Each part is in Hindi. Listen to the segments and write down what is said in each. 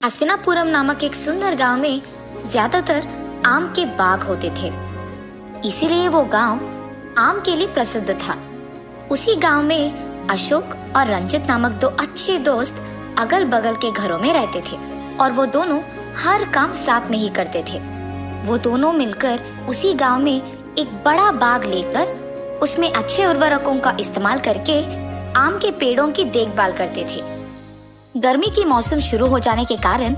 हस्तिनापुरम नामक एक सुंदर गांव में ज्यादातर आम के बाग होते थे, इसीलिए वो गांव आम के लिए प्रसिद्ध था। उसी गांव में अशोक और रंजित नामक दो अच्छे दोस्त अगल बगल के घरों में रहते थे और वो दोनों हर काम साथ में ही करते थे। वो दोनों मिलकर उसी गांव में एक बड़ा बाग लेकर उसमें अच्छे उर्वरकों का इस्तेमाल करके आम के पेड़ों की देखभाल करते थे। गर्मी की मौसम शुरू हो जाने के कारण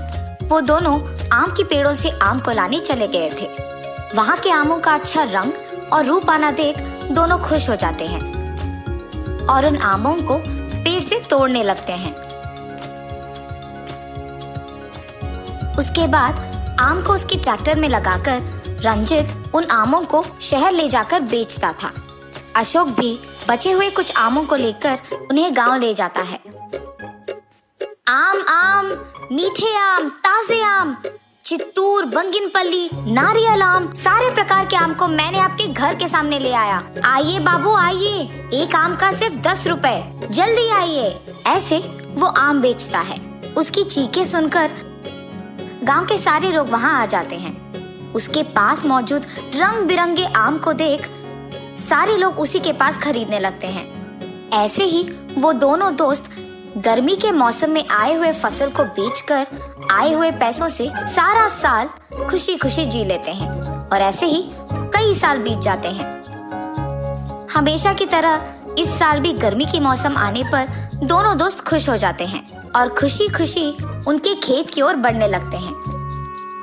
वो दोनों आम के पेड़ों से आम को लाने चले गए थे। वहाँ के आमों का अच्छा रंग और रूप आना देख दोनों खुश हो जाते हैं और उन आमों को पेड़ से तोड़ने लगते हैं। उसके बाद आम को उसके ट्रैक्टर में लगाकर रंजित उन आमों को शहर ले जाकर बेचता था। अशोक भी बचे हुए कुछ आमों को लेकर उन्हें गांव ले जाता है। आम आम, मीठे आम, ताजे आम, चित्तूर, बंगिनपल्ली, नारियल आम, सारे प्रकार के आम को मैंने आपके घर के सामने ले आया। आइए बाबू आइए, एक आम का सिर्फ 10 रुपए, जल्दी आइए। ऐसे वो आम बेचता है। उसकी चीखें सुनकर गांव के सारे लोग वहां आ जाते हैं। उसके पास मौजूद रंग बिरंगे आम को देख सारे लोग उसी के पास खरीदने लगते हैं। ऐसे ही वो दोनों दोस्त गर्मी के मौसम में आए हुए फसल को बेचकर आए हुए पैसों से सारा साल खुशी खुशी जी लेते हैं और ऐसे ही कई साल बीत जाते हैं। हमेशा की तरह इस साल भी गर्मी की मौसम आने पर दोनों दोस्त खुश हो जाते हैं और खुशी खुशी उनके खेत की ओर बढ़ने लगते हैं।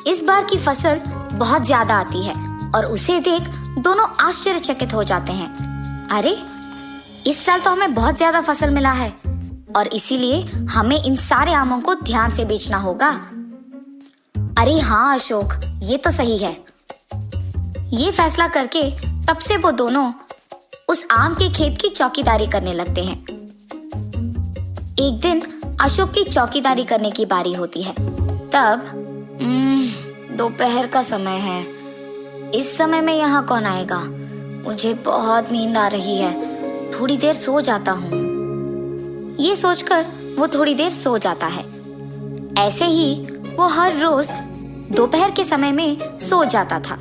इस बार की फसल बहुत ज्यादा आती है और उसे देख दोनों आश्चर्यचकित हो जाते हैं। अरे, इस साल तो हमें बहुत ज्यादा फसल मिला है और इसीलिए हमें इन सारे आमों को ध्यान से बेचना होगा। अरे हाँ अशोक, ये तो सही है। ये फैसला करके तब से वो दोनों उस आम के खेत की चौकीदारी करने लगते हैं। एक दिन अशोक की चौकीदारी करने की बारी होती है। तब दोपहर का समय है। इस समय में यहाँ कौन आएगा? मुझे बहुत नींद आ रही है, थोड़ी देर सो जाता हूँ। ये सोचकर वो थोड़ी देर सो जाता है। ऐसे ही वो हर रोज दोपहर के समय में सो जाता था।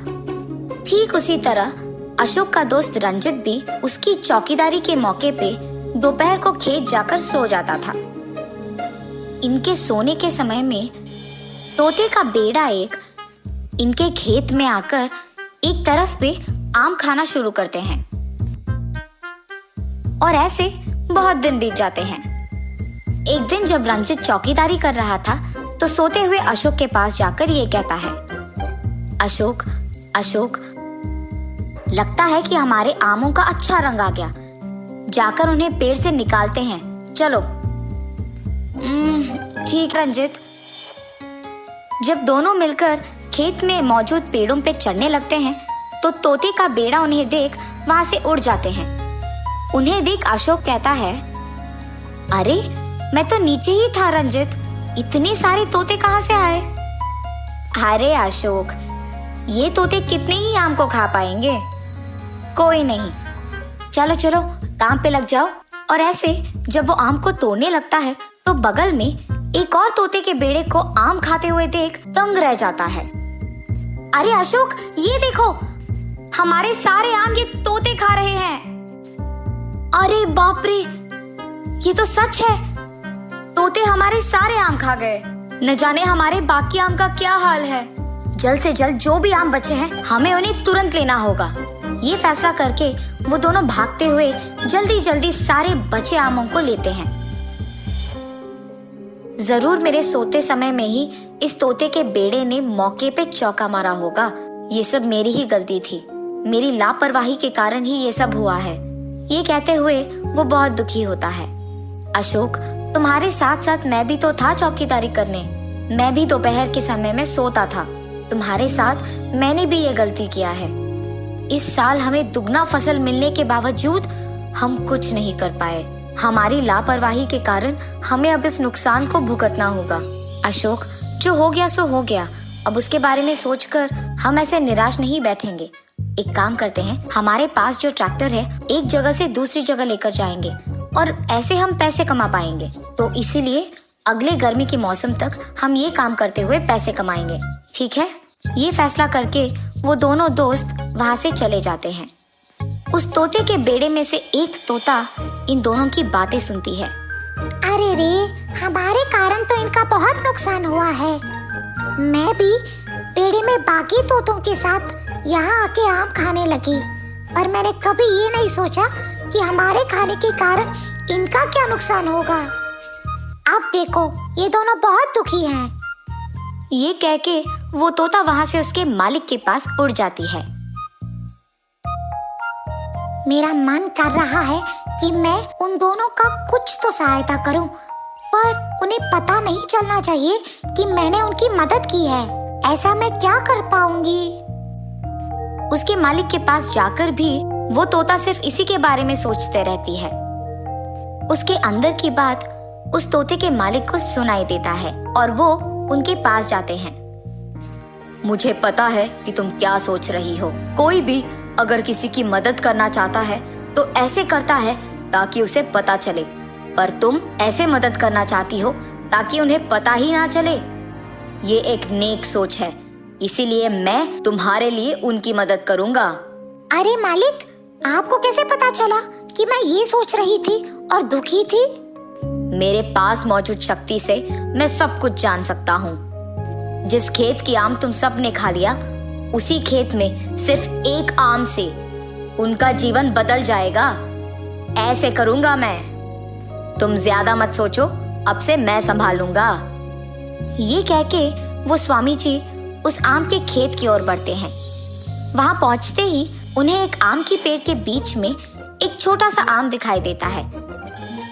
ठीक उसी तरह अशोक का दोस्त रंजित भी उसकी चौकीदारी के मौके पे दोपहर को खेत जाकर सो जाता था। इनके सोने के समय में तोते का बेड़ा इनके खेत में आकर एक तरफ पे आम खाना शुरू करते हैं और ऐसे बहुत दिन बीत जाते हैं। एक दिन जब रंजित चौकीदारी कर रहा था तो सोते हुए अशोक के पास जाकर ये कहता है, अशोक अशोक, लगता है कि हमारे आमों का अच्छा रंग आ गया। जाकर उन्हें पेड़ से निकालते हैं, चलो। ठीक रंजित। जब दोनों मिलकर खेत में मौजूद पेड़ों पे चढ़ने लगते हैं तो तोते का बेड़ा उन्हें देख वहां से उड़ जाते हैं। उन्हें देख अशोक कहता है, अरे मैं तो नीचे ही था रंजित, इतने सारे तोते कहाँ से आए? अरे अशोक, ये तोते कितने ही आम को खा पाएंगे? कोई नहीं, चलो चलो काम पे लग जाओ। और ऐसे जब वो आम को तोड़ने लगता है तो बगल में एक और तोते के बेड़े को आम खाते हुए देख दंग रह जाता है। अरे अशोक, ये देखो, हमारे सारे आम ये तोते खा रहे हैं। अरे बाप रे, ये तो सच है, तोते हमारे सारे आम खा गए। न जाने हमारे बाकी आम का क्या हाल है। जल्द से जल्द जो भी आम बचे हैं हमें उन्हें तुरंत लेना होगा। ये फैसला करके वो दोनों भागते हुए जल्दी जल्दी सारे बचे आमों को लेते हैं। जरूर मेरे सोते समय में ही इस तोते के बेड़े ने मौके पे चौका मारा होगा। ये सब मेरी ही गलती थी, मेरी लापरवाही के कारण ही ये सब हुआ है। ये कहते हुए वो बहुत दुखी होता है। अशोक, तुम्हारे साथ साथ मैं भी तो था चौकीदारी करने। मैं भी दोपहर के समय में सोता था। तुम्हारे साथ मैंने भी ये गलती किया है। इस साल हमें दुगना फसल मिलने के बावजूद हम कुछ नहीं कर पाए। हमारी लापरवाही के कारण हमें अब इस नुकसान को भुगतना होगा। अशोक, जो हो गया सो हो गया, अब उसके बारे में सोचकर हम ऐसे निराश नहीं बैठेंगे। एक काम करते हैं, हमारे पास जो ट्रैक्टर है एक जगह से दूसरी जगह लेकर जाएंगे और ऐसे हम पैसे कमा पाएंगे। तो इसीलिए अगले गर्मी के मौसम तक हम ये काम करते हुए पैसे कमाएंगे, ठीक है? ये फैसला करके वो दोनों दोस्त वहाँ से चले जाते हैं। उस तोते के बेड़े में से एक तोता इन दोनों की बातें सुनती है। अरे रे, हमारे कारण तो इनका बहुत नुकसान हुआ है। मैं भी बेड़े में बाकी तोतों के साथ यहाँ आके आम खाने लगी, पर मैंने कभी ये नहीं सोचा कि हमारे खाने के कारण इनका क्या नुकसान होगा। अब देखो, ये दोनों बहुत दुखी हैं। ये कह के वो तोता वहाँ से उसके मालिक के पास उड़ जाती है। मेरा मन कर रहा है कि मैं उन दोनों का कुछ तो सहायता करूं, पर उन्हें पता नहीं चलना चाहिए कि मैंने उनकी मदद की है। ऐसा मैं क्या कर पाऊंगी? उसके मालिक के पास जाकर भी वो तोता सिर्फ इसी के बारे में सोचते रहती है। उसके अंदर की बात उस तोते के मालिक को सुनाई देता है और वो उनके पास जाते हैं। मुझे पता है कि तुम क्या सोच रही हो। कोई भी अगर किसी की मदद करना चाहता है तो ऐसे करता है ताकि उसे पता चले, पर तुम ऐसे मदद करना चाहती हो ताकि उन्हें पता ही ना चले। ये एक नेक सोच है, इसीलिए मैं तुम्हारे लिए उनकी मदद करूंगा। अरे मालिक, आपको कैसे पता चला कि मैं ये सोच रही थी और दुखी थी? मेरे पास मौजूद शक्ति से मैं सब कुछ जान सकता हूँ। जिस खेत की आम तुम सब ने खा लिया, उसी खेत में सिर्फ एक आम से उनका जीवन बदल जाएगा। ऐसे करूंगा मैं। तुम ज्यादा मत सोचो, अब से मैं संभालूंगा। ये कह के वो स्वामी जी उस आम के खेत की ओर बढ़ते हैं। वहां पहुंचते ही उन्हें एक आम की पेड़ के बीच में एक छोटा सा आम दिखाई देता है।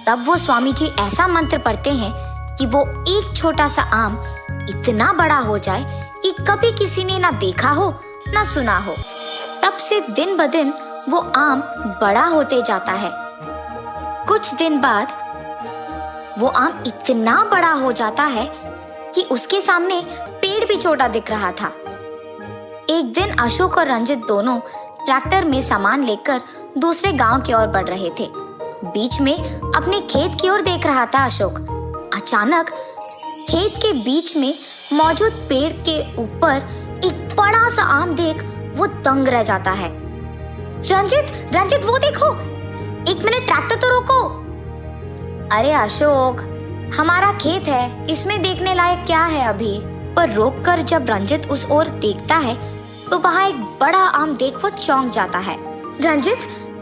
तब वो स्वामी जी ऐसा मंत्र पढ़ते हैं कि वो एक छोटा सा आम इतना बड़ा हो जाए कि कभी किसी ने ना देखा हो ना सुना हो। तब से दिन ब दिन वो आम बड़ा होते जाता है। कुछ दिन बाद वो आम इतना बड़ा हो जाता है कि उसके सामने पेड़ भी छोटा दिख रहा था। एक दिन अशोक और रंजित दोनों ट्रैक्टर में सामान लेकर दूसरे गांव की ओर बढ़ रहे थे। बीच में अपने खेत की ओर देख रहा था अशोक। अचानक खेत के बीच में मौजूद पेड़ के ऊपर एक बड़ा सा आम देख वो दंग रह जाता है। रंजित वो देखो, एक मिनट ट्रैक्टर तो रोको। अरे अशोक, हमारा खेत है, इसमें देखने लायक क्या है अभी? पर रोककर जब रंजित उस ओर देखता है तो वहाँ एक बड़ा आम देख वो चौंक जाता है। रंजित,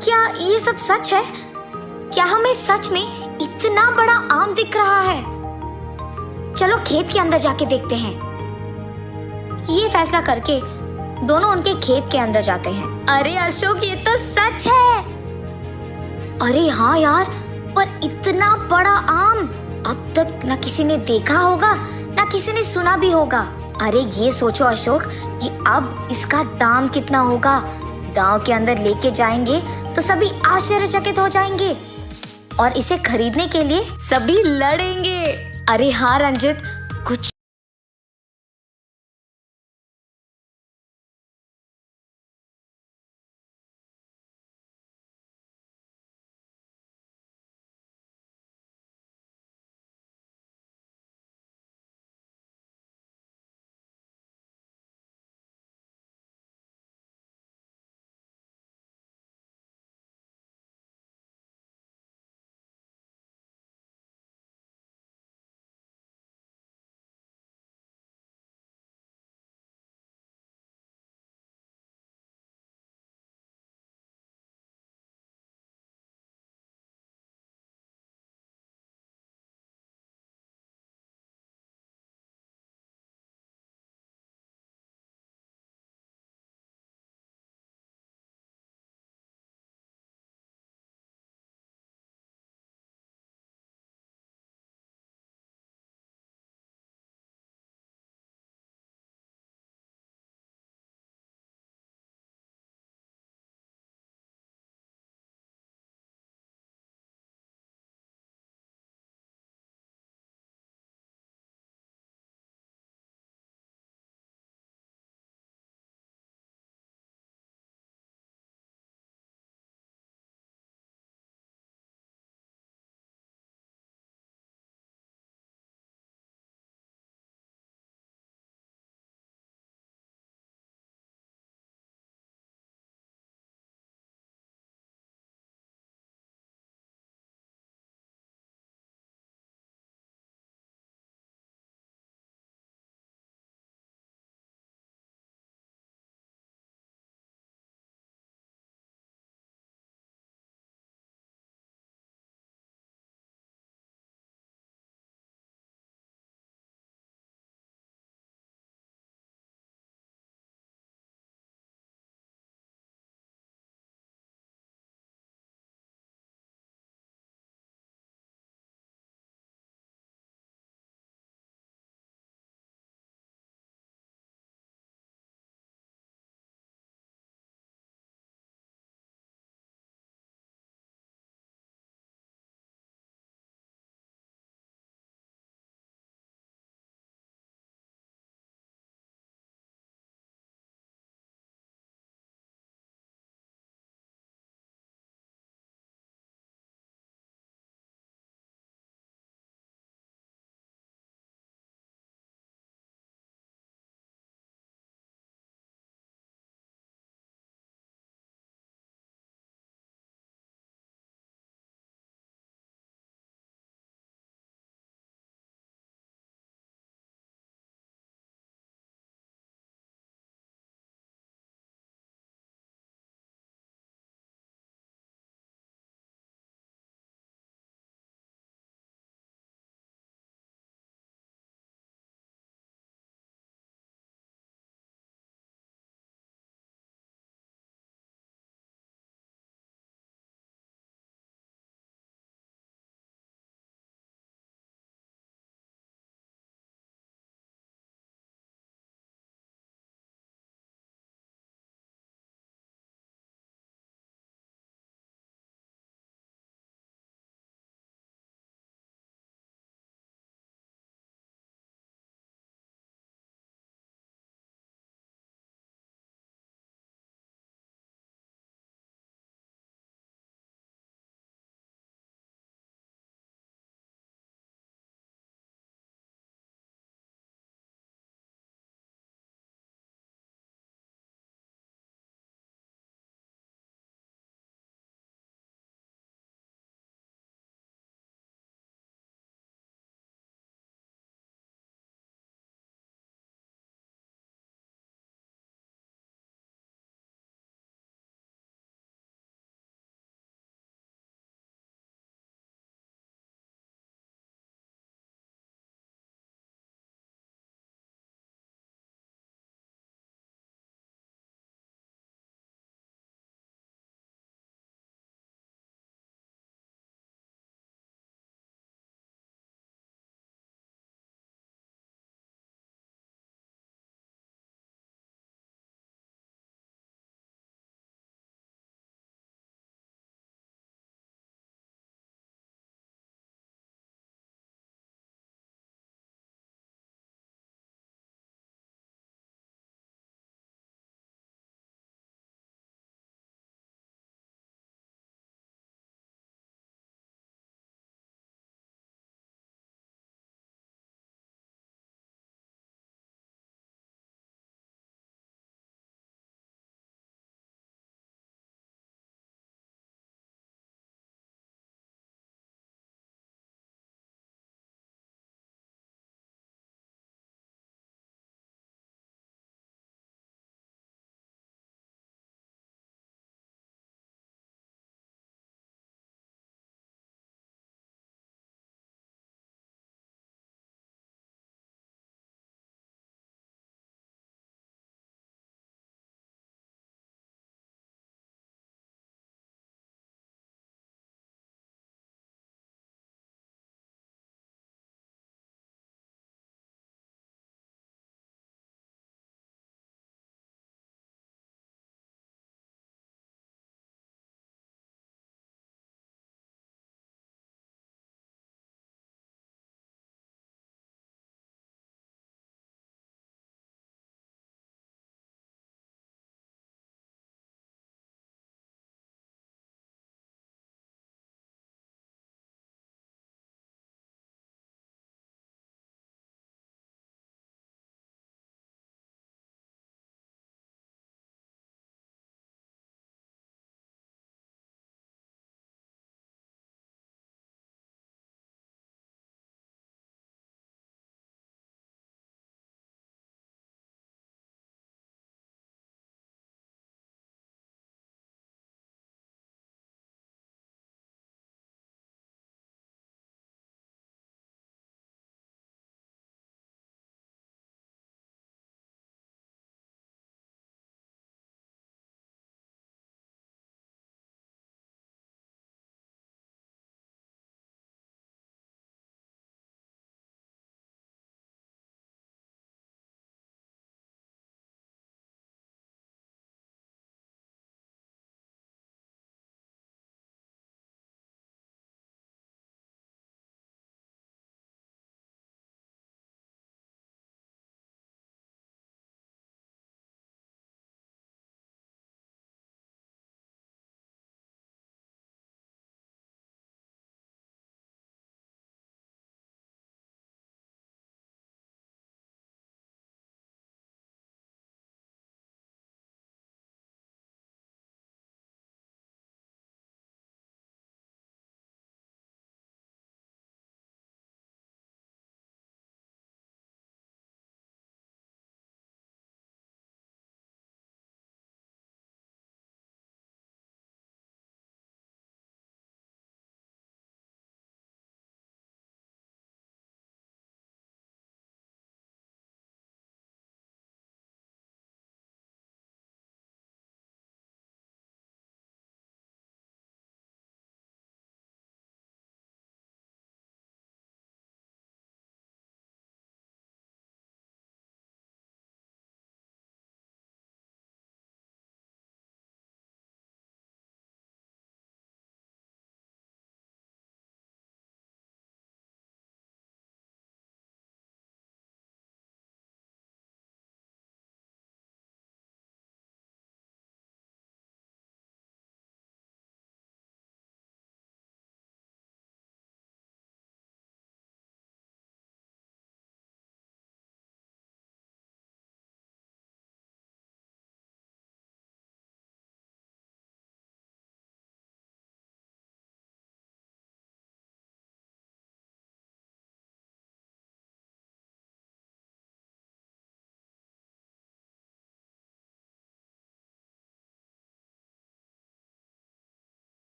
क्या ये सब सच है? क्या हमें सच में इतना बड़ा आम दिख रहा है? चलो खेत के अंदर जाके देखते हैं। ये फैसला करके दोनों उनके खेत के अंदर जाते हैं। अरे अशोक, ये तो सच है। अरे हाँ यार, पर इतना बड़ा आम अब तक न किसी ने देखा होगा न किसी ने सुना भी होगा। अरे ये सोचो अशोक कि अब इसका दाम कितना होगा। गांव के अंदर लेके जाएंगे तो सभी आश्चर्यचकित हो जाएंगे और इसे खरीदने के लिए सभी लड़ेंगे। अरे हाँ रंजित,